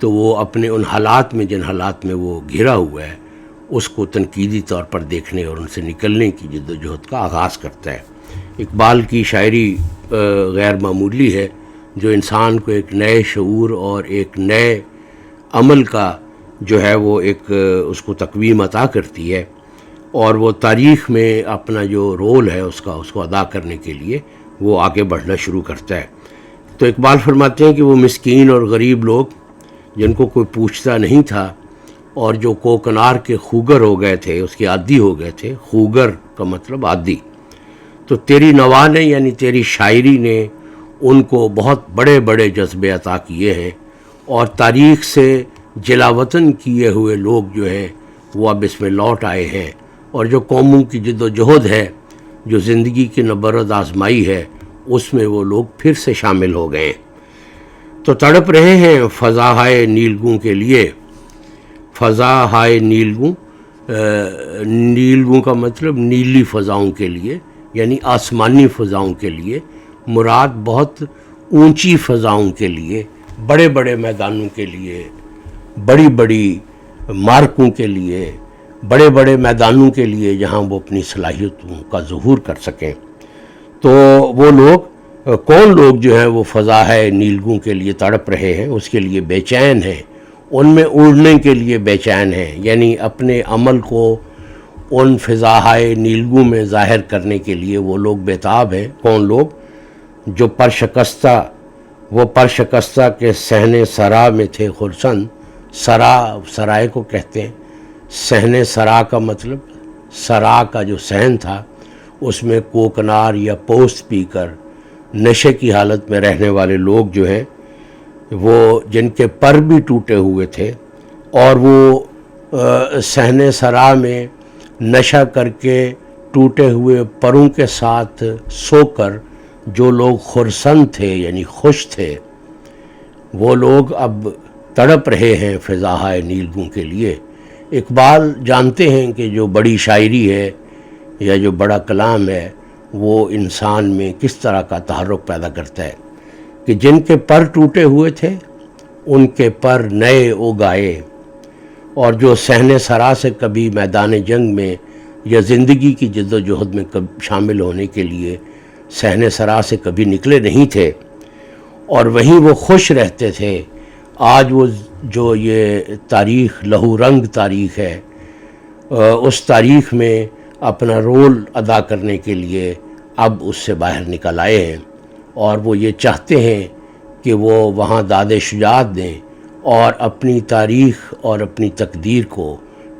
تو وہ اپنے ان حالات میں، جن حالات میں وہ گھرا ہوا ہے، اس کو تنقیدی طور پر دیکھنے اور ان سے نکلنے کی جد و جہد کا آغاز کرتا ہے۔ اقبال کی شاعری غیر معمولی ہے، جو انسان کو ایک نئے شعور اور ایک نئے عمل کا جو ہے وہ ایک اس کو تقویم عطا کرتی ہے، اور وہ تاریخ میں اپنا جو رول ہے اس کو ادا کرنے کے لیے وہ آگے بڑھنا شروع کرتا ہے۔ تو اقبال فرماتے ہیں کہ وہ مسکین اور غریب لوگ جن کو کوئی پوچھتا نہیں تھا، اور جو کوکنار کے خوگر ہو گئے تھے، اس کے عادی ہو گئے تھے، خوگر کا مطلب عادی، تو تیری نوا نے یعنی تیری شاعری نے ان کو بہت بڑے بڑے جذبے عطا کیے ہیں، اور تاریخ سے جلاوطن کیے ہوئے لوگ جو ہیں وہ اب اس میں لوٹ آئے ہیں، اور جو قوموں کی جد و جہد ہے، جو زندگی کی نبرد آزمائی ہے، اس میں وہ لوگ پھر سے شامل ہو گئے ہیں۔ تو تڑپ رہے ہیں فضا ہائے نیلگوں کے لیے، فضا ہائے نیلگوں، نیلگوں کا مطلب نیلی فضاؤں کے لیے، یعنی آسمانی فضاؤں کے لیے، مراد بہت اونچی فضاؤں کے لیے، بڑے بڑے میدانوں کے لیے، بڑی بڑی مارکوں کے لیے، بڑے بڑے میدانوں کے لیے جہاں وہ اپنی صلاحیتوں کا ظہور کر سکیں۔ تو وہ لوگ، کون لوگ جو ہیں وہ فضا ہے نیلگوں کے لیے تڑپ رہے ہیں، اس کے لیے بے چین ہیں، ان میں اڑنے کے لیے بے چین ہیں، یعنی اپنے عمل کو ان فضاہائے نیلگوں میں ظاہر کرنے کے لیے وہ لوگ بیتاب ہیں۔ کون لوگ؟ جو پرشکستہ، وہ پرشکستہ کے صحن سرا میں تھے خرسند، سرا سرائے کو کہتے ہیں، صحن سرا کا مطلب سرا کا جو صحن تھا اس میں کوکنار یا پوست پی کر نشے کی حالت میں رہنے والے لوگ جو ہیں، وہ جن کے پر بھی ٹوٹے ہوئے تھے، اور وہ صحن سرا میں نشہ کر کے ٹوٹے ہوئے پروں کے ساتھ سو کر جو لوگ خرسند تھے یعنی خوش تھے، وہ لوگ اب تڑپ رہے ہیں فضاہائے نیلگوں کے لیے۔ اقبال جانتے ہیں کہ جو بڑی شاعری ہے یا جو بڑا کلام ہے وہ انسان میں کس طرح کا تحرک پیدا کرتا ہے، کہ جن کے پر ٹوٹے ہوئے تھے ان کے پر نئے اگائے، اور جو صحن سرا سے کبھی میدان جنگ میں یا زندگی کی جد و جہد میں شامل ہونے کے لیے صحن سرا سے کبھی نکلے نہیں تھے، اور وہیں وہ خوش رہتے تھے، آج وہ جو یہ تاریخ لہو رنگ تاریخ ہے، اس تاریخ میں اپنا رول ادا کرنے کے لیے اب اس سے باہر نکل آئے ہیں، اور وہ یہ چاہتے ہیں کہ وہ وہاں داد شجاعت دیں اور اپنی تاریخ اور اپنی تقدیر کو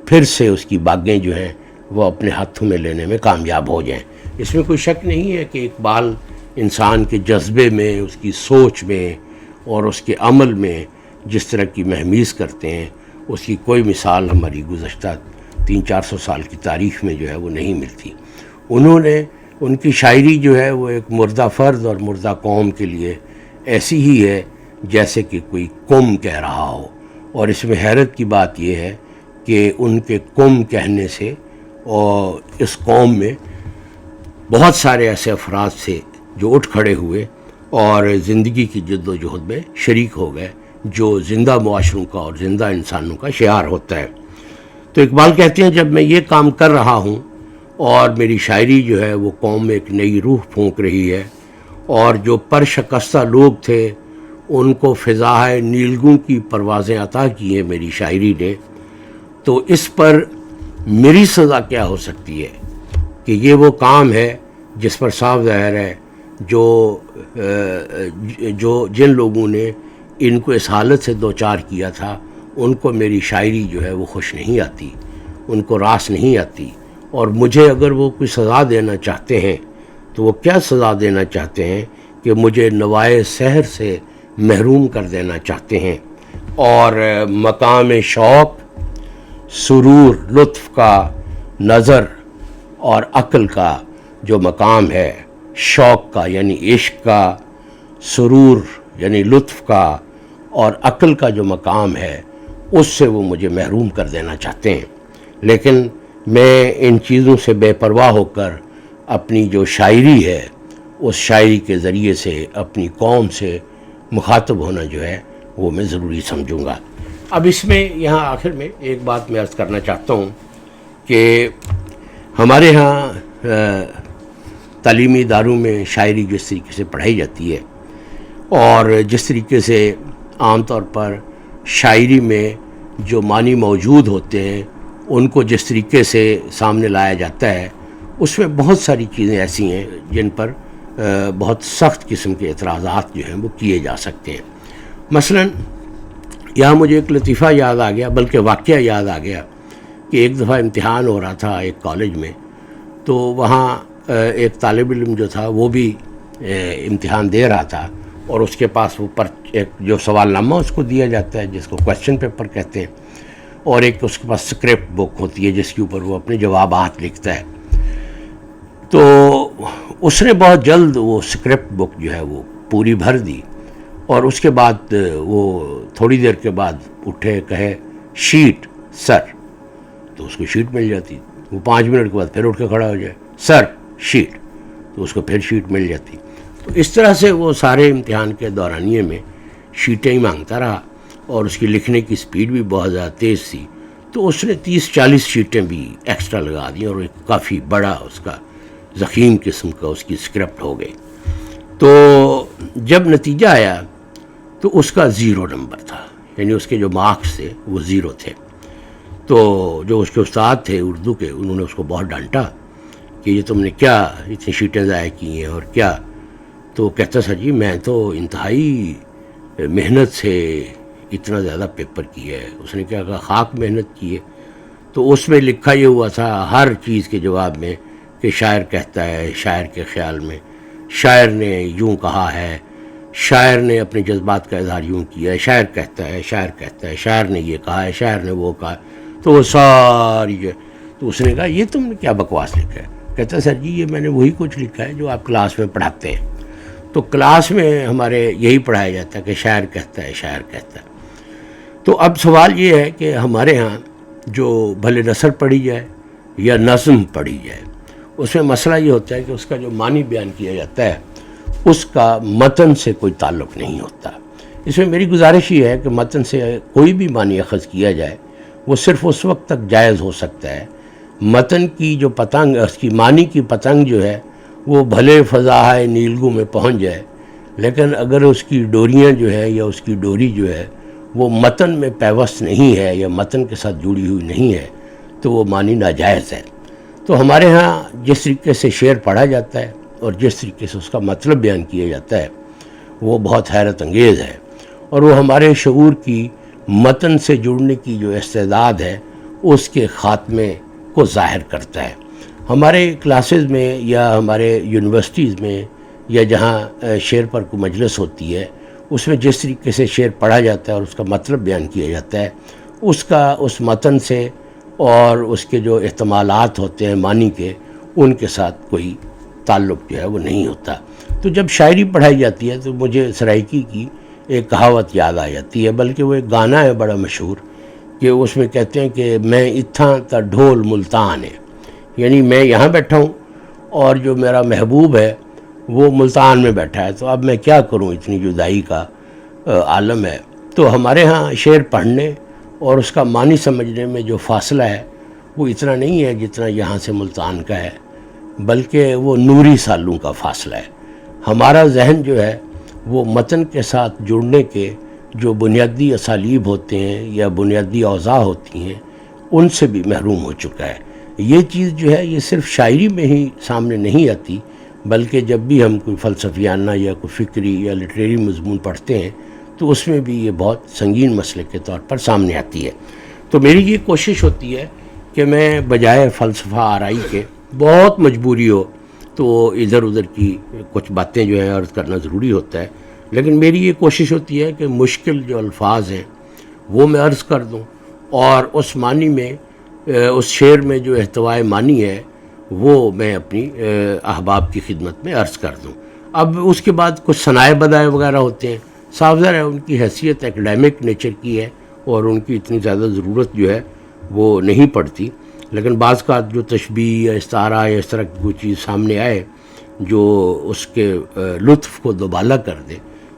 پھر سے اس کی باغیں جو ہیں وہ اپنے ہاتھوں میں لینے میں کامیاب ہو جائیں۔ اس میں کوئی شک نہیں ہے کہ اقبال انسان کے جذبے میں، اس کی سوچ میں اور اس کے عمل میں جس طرح کی مہمیز کرتے ہیں، اس کی کوئی مثال ہماری گزشتہ 300-400 سال کی تاریخ میں جو ہے وہ نہیں ملتی۔ انہوں نے، ان کی شاعری جو ہے وہ ایک مردہ فرد اور مردہ قوم کے لیے ایسی ہی ہے جیسے کہ کوئی کم کہہ رہا ہو، اور اس میں حیرت کی بات یہ ہے کہ ان کے کم کہنے سے اور اس قوم میں بہت سارے ایسے افراد تھے جو اٹھ کھڑے ہوئے اور زندگی کی جد و جہد میں شریک ہو گئے، جو زندہ معاشروں کا اور زندہ انسانوں کا شعار ہوتا ہے۔ تو اقبال کہتے ہیں جب میں یہ کام کر رہا ہوں اور میری شاعری جو ہے وہ قوم میں ایک نئی روح پھونک رہی ہے، اور جو پرشکستہ لوگ تھے ان کو فضاہائے نیلگوں کی پروازیں عطا کی ہیں میری شاعری نے، تو اس پر میری سزا کیا ہو سکتی ہے کہ یہ وہ کام ہے جس پر صاف ظاہر ہے جو جن لوگوں نے ان کو اس حالت سے دوچار کیا تھا ان کو میری شاعری جو ہے وہ خوش نہیں آتی، ان کو راس نہیں آتی، اور مجھے اگر وہ کوئی سزا دینا چاہتے ہیں تو وہ کیا سزا دینا چاہتے ہیں کہ مجھے نوائے سحر سے محروم کر دینا چاہتے ہیں، اور مقام شوق، سرور، لطف کا، نظر اور عقل کا جو مقام ہے، شوق کا یعنی عشق کا، سرور یعنی لطف کا، اور عقل کا جو مقام ہے اس سے وہ مجھے محروم کر دینا چاہتے ہیں۔ لیکن میں ان چیزوں سے بے پرواہ ہو کر اپنی جو شاعری ہے اس شاعری کے ذریعے سے اپنی قوم سے مخاطب ہونا جو ہے وہ میں ضروری سمجھوں گا۔ اب اس میں یہاں آخر میں ایک بات میں عرض کرنا چاہتا ہوں کہ ہمارے ہاں تعلیمی اداروں میں شاعری جس طریقے سے پڑھائی جاتی ہے اور جس طریقے سے عام طور پر شاعری میں جو معنی موجود ہوتے ہیں ان کو جس طریقے سے سامنے لایا جاتا ہے، اس میں بہت ساری چیزیں ایسی ہیں جن پر بہت سخت قسم کے اعتراضات جو ہیں وہ کیے جا سکتے ہیں۔ مثلاً یہاں مجھے ایک لطیفہ یاد آ گیا، بلکہ واقعہ یاد آ گیا کہ ایک دفعہ امتحان ہو رہا تھا ایک کالج میں، تو وہاں ایک طالب علم جو تھا وہ بھی امتحان دے رہا تھا، اور اس کے پاس وہ ایک جو سوال نامہ اس کو دیا جاتا ہے جس کو کویسچن پیپر کہتے ہیں، اور ایک اس کے پاس اسکرپٹ بک ہوتی ہے جس کے اوپر وہ اپنے جوابات لکھتا ہے۔ تو اس نے بہت جلد وہ اسکرپٹ بک جو ہے وہ پوری بھر دی، اور اس کے بعد وہ تھوڑی دیر کے بعد اٹھے کہے شیٹ سر، تو اس کو شیٹ مل جاتی۔ وہ 5 منٹ کے بعد پھر اٹھ کے کھڑا ہو جائے سر شیٹ، تو اس کو پھر شیٹ مل جاتی۔ تو اس طرح سے وہ سارے امتحان کے دورانیے میں شیٹیں ہی مانگتا رہا، اور اس کی لکھنے کی سپیڈ بھی بہت زیادہ تیز تھی، تو اس نے 30-40 شیٹیں بھی ایکسٹرا لگا دیں، اور ایک کافی بڑا اس کا ضخیم قسم کا اس کی اسکرپٹ ہو گئی۔ تو جب نتیجہ آیا تو اس کا 0 نمبر تھا، یعنی اس کے جو مارکس تھے وہ 0 تھے۔ تو جو اس کے استاد تھے اردو کے، انہوں نے اس کو بہت ڈانٹا کہ یہ تم نے کیا اتنی شیٹیں ضائع کی ہیں اور کیا؟ تو کہتا سر جی میں تو انتہائی محنت سے اتنا زیادہ پیپر کیا ہے۔ اس نے کیا کہا خاک محنت کی ہے؟ تو اس میں لکھا یہ ہوا تھا ہر چیز کے جواب میں کہ شاعر کہتا ہے، شاعر کے خیال میں، شاعر نے یوں کہا ہے، شاعر نے اپنے جذبات کا اظہار یوں کیا ہے، شاعر کہتا ہے، شاعر کہتا ہے، شاعر نے یہ کہا ہے، شاعر نے وہ کہا۔ تو وہ ساری تو اس نے کہا یہ تم نے کیا بکواس لکھا ہے؟ کہتا سر جی یہ میں نے وہی کچھ لکھا ہے جو آپ کلاس میں پڑھاتے ہیں۔ تو کلاس میں ہمارے یہی پڑھایا جاتا ہے کہ شاعر کہتا ہے، شاعر کہتا ہے۔ تو اب سوال یہ ہے کہ ہمارے ہاں جو بھلے نثر پڑھی جائے یا نظم پڑھی جائے، اس میں مسئلہ یہ ہوتا ہے کہ اس کا جو معنی بیان کیا جاتا ہے اس کا متن سے کوئی تعلق نہیں ہوتا۔ اس میں میری گزارش یہ ہے کہ متن سے کوئی بھی معنی اخذ کیا جائے وہ صرف اس وقت تک جائز ہو سکتا ہے، متن کی جو پتنگ، اس کی معنی کی پتنگ جو ہے وہ بھلے فضائے نیلگوں میں پہنچ جائے، لیکن اگر اس کی ڈوریاں جو ہے یا اس کی ڈوری جو ہے وہ متن میں پیوست نہیں ہے یا متن کے ساتھ جڑی ہوئی نہیں ہے تو وہ معنی ناجائز ہے۔ تو ہمارے ہاں جس طریقے سے شعر پڑھا جاتا ہے اور جس طریقے سے اس کا مطلب بیان کیا جاتا ہے وہ بہت حیرت انگیز ہے، اور وہ ہمارے شعور کی متن سے جڑنے کی جو استعداد ہے اس کے خاتمے کو ظاہر کرتا ہے۔ ہمارے کلاسز میں یا ہمارے یونیورسٹیز میں یا جہاں شعر پر کوئی مجلس ہوتی ہے اس میں جس طریقے سے شعر پڑھا جاتا ہے اور اس کا مطلب بیان کیا جاتا ہے اس متن سے اور اس کے جو احتمالات ہوتے ہیں معنی کے، ان کے ساتھ کوئی تعلق جو ہے وہ نہیں ہوتا۔ تو جب شاعری پڑھائی جاتی ہے تو مجھے سرائیکی کی ایک کہاوت یاد آ جاتی ہے، بلکہ وہ ایک گانا ہے بڑا مشہور، کہ اس میں کہتے ہیں کہ میں اتھاں تا ڈھول ملتان ہے، یعنی میں یہاں بیٹھا ہوں اور جو میرا محبوب ہے وہ ملتان میں بیٹھا ہے، تو اب میں کیا کروں، اتنی جدائی کا عالم ہے۔ تو ہمارے ہاں شعر پڑھنے اور اس کا معنی سمجھنے میں جو فاصلہ ہے وہ اتنا نہیں ہے جتنا یہاں سے ملتان کا ہے، بلکہ وہ نوری سالوں کا فاصلہ ہے۔ ہمارا ذہن جو ہے وہ متن کے ساتھ جڑنے کے جو بنیادی اسالیب ہوتے ہیں یا بنیادی اوضاع ہوتی ہیں ان سے بھی محروم ہو چکا ہے۔ یہ چیز جو ہے یہ صرف شاعری میں ہی سامنے نہیں آتی، بلکہ جب بھی ہم کوئی فلسفیانہ یا کوئی فکری یا لٹریری مضمون پڑھتے ہیں تو اس میں بھی یہ بہت سنگین مسئلے کے طور پر سامنے آتی ہے۔ تو میری یہ کوشش ہوتی ہے کہ میں بجائے فلسفہ آرائی کے، بہت مجبوری ہو تو ادھر ادھر کی کچھ باتیں جو ہیں عرض کرنا ضروری ہوتا ہے، لیکن میری یہ کوشش ہوتی ہے کہ مشکل جو الفاظ ہیں وہ میں عرض کر دوں، اور اس معنی میں اس شعر میں جو احتوائے معنی ہے وہ میں اپنی احباب کی خدمت میں عرض کر دوں۔ اب اس کے بعد کچھ ثنائے بدائے وغیرہ ہوتے ہیں، صاف ظاہر ہے ان کی حیثیت ایکڈیمک نیچر کی ہے اور ان کی اتنی زیادہ ضرورت جو ہے وہ نہیں پڑتی، لیکن بعض کا جو تشبیہ یا استعارہ یا اس طرح کی کوئی چیز سامنے آئے جو اس کے لطف کو دوبالا کر دے،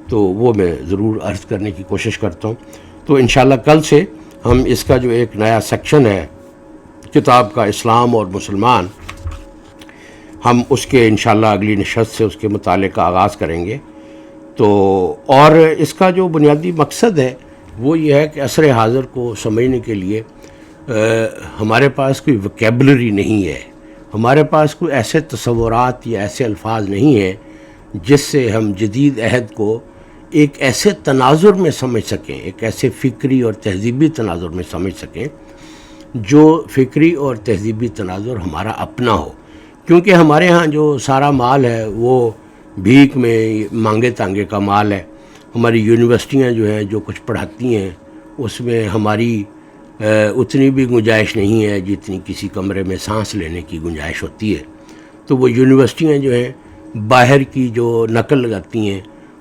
تو وہ میں ضرور عرض کرنے کی کوشش کرتا ہوں. تو انشاءاللہ کل سے ہم اس کا جو ایک نیا سیکشن ہے کتاب کا، اسلام اور مسلمان، ہم اس کے انشاءاللہ اگلی نشست سے اس کے مطالعے کا آغاز کریں گے. تو اور اس کا جو بنیادی مقصد ہے وہ یہ ہے کہ عصر حاضر کو سمجھنے کے لیے ہمارے پاس کوئی وکیبلری نہیں ہے، ہمارے پاس کوئی ایسے تصورات یا ایسے الفاظ نہیں ہیں جس سے ہم جدید عہد کو ایک ایسے تناظر میں سمجھ سکیں، ایک ایسے فکری اور تہذیبی تناظر میں سمجھ سکیں جو فکری اور تہذیبی تناظر ہمارا اپنا ہو. کیونکہ ہمارے ہاں جو سارا مال ہے وہ بھیک میں مانگے تانگے کا مال ہے. ہماری یونیورسٹیاں جو ہیں جو کچھ پڑھاتی ہیں اس میں ہماری اتنی بھی گنجائش نہیں ہے جتنی کسی کمرے میں سانس لینے کی گنجائش ہوتی ہے. تو وہ یونیورسٹیاں جو ہیں باہر کی جو نقل لگاتی ہیں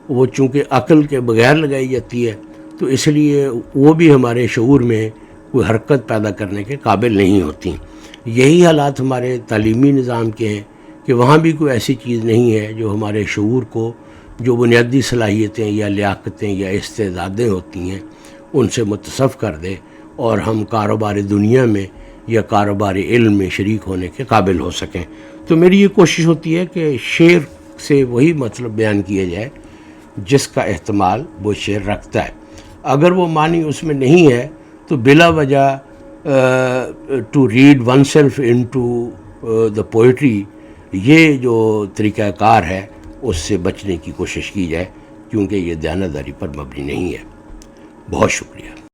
وہ چونکہ عقل کے بغیر لگائی جاتی ہے تو اس لیے وہ بھی ہمارے شعور میں کوئی حرکت پیدا کرنے کے قابل نہیں ہوتی. یہی حالات ہمارے تعلیمی نظام کے ہیں کہ وہاں بھی کوئی ایسی چیز نہیں ہے جو ہمارے شعور کو جو بنیادی صلاحیتیں یا لیاقتیں یا استعدادیں ہوتی ہیں ان سے متصف کر دے اور ہم کاروبار دنیا میں یا کاروبار علم میں شریک ہونے کے قابل ہو سکیں. تو میری یہ کوشش ہوتی ہے کہ شعر سے وہی مطلب بیان کیا جائے جس کا احتمال وہ شعر رکھتا ہے. اگر وہ معنی اس میں نہیں ہے تو بلا وجہ to read oneself into the poetry, یہ جو طریقہ کار ہے اس سے بچنے کی کوشش کی جائے کیونکہ یہ دیانتداری پر مبنی نہیں ہے. بہت شکریہ.